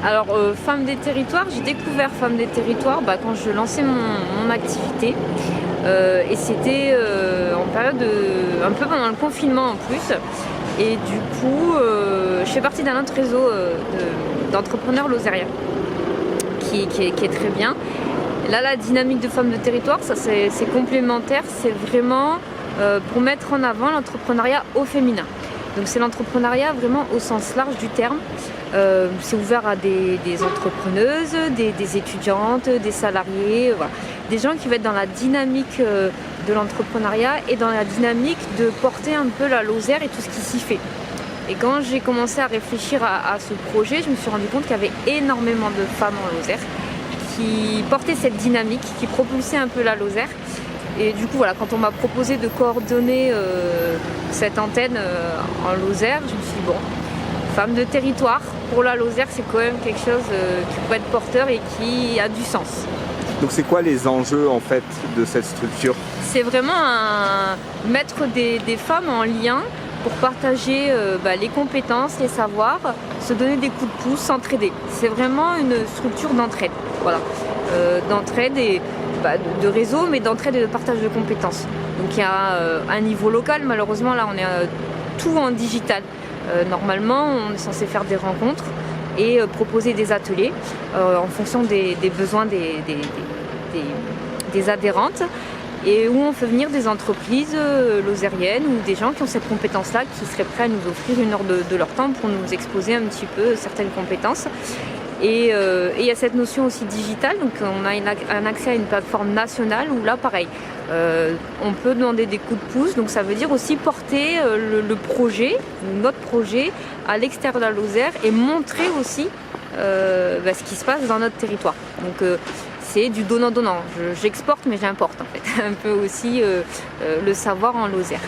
Alors, Femmes des Territoires, j'ai découvert Femmes des Territoires quand je lançais mon activité. Et c'était en période un peu pendant le confinement en plus. Et du coup, je fais partie d'un autre réseau d'entrepreneurs lozériens qui est très bien. Là, la dynamique de Femmes de Territoire, ça c'est complémentaire, c'est vraiment pour mettre en avant l'entrepreneuriat au féminin. Donc c'est l'entrepreneuriat vraiment au sens large du terme. C'est ouvert à des entrepreneuses, des étudiantes, des salariés, voilà. Des gens qui vont être dans la dynamique de l'entrepreneuriat et dans la dynamique de porter un peu la Lozère et tout ce qui s'y fait. Et quand j'ai commencé à réfléchir à ce projet, je me suis rendu compte qu'il y avait énormément de femmes en Lozère qui portaient cette dynamique, qui propulsaient un peu la Lozère. Et du coup, voilà, quand on m'a proposé de coordonner cette antenne en Lozère, je me suis dit, bon, Femmes de Territoire, pour la Lozère, c'est quand même quelque chose qui peut être porteur et qui a du sens. Donc c'est quoi les enjeux en fait de cette structure? C'est vraiment mettre des femmes en lien pour partager les compétences, les savoirs, se donner des coups de pouce, s'entraider. C'est vraiment une structure d'entraide, voilà. D'entraide et de réseau, mais d'entraide et de partage de compétences. Donc il y a un niveau local, malheureusement là on est tout en digital. Normalement on est censé faire des rencontres et proposer des ateliers en fonction des besoins des adhérentes, et où on fait venir des entreprises lozériennes ou des gens qui ont cette compétence-là, qui seraient prêts à nous offrir une heure de leur temps pour nous exposer un petit peu certaines compétences. Et il y a cette notion aussi digitale, donc on a un accès à une plateforme nationale où là pareil, on peut demander des coups de pouce, donc ça veut dire aussi porter le projet, notre projet à l'extérieur de la Lozère et montrer aussi ce qui se passe dans notre territoire. Donc c'est du donnant-donnant, j'exporte mais j'importe en fait, un peu aussi le savoir en Lozère.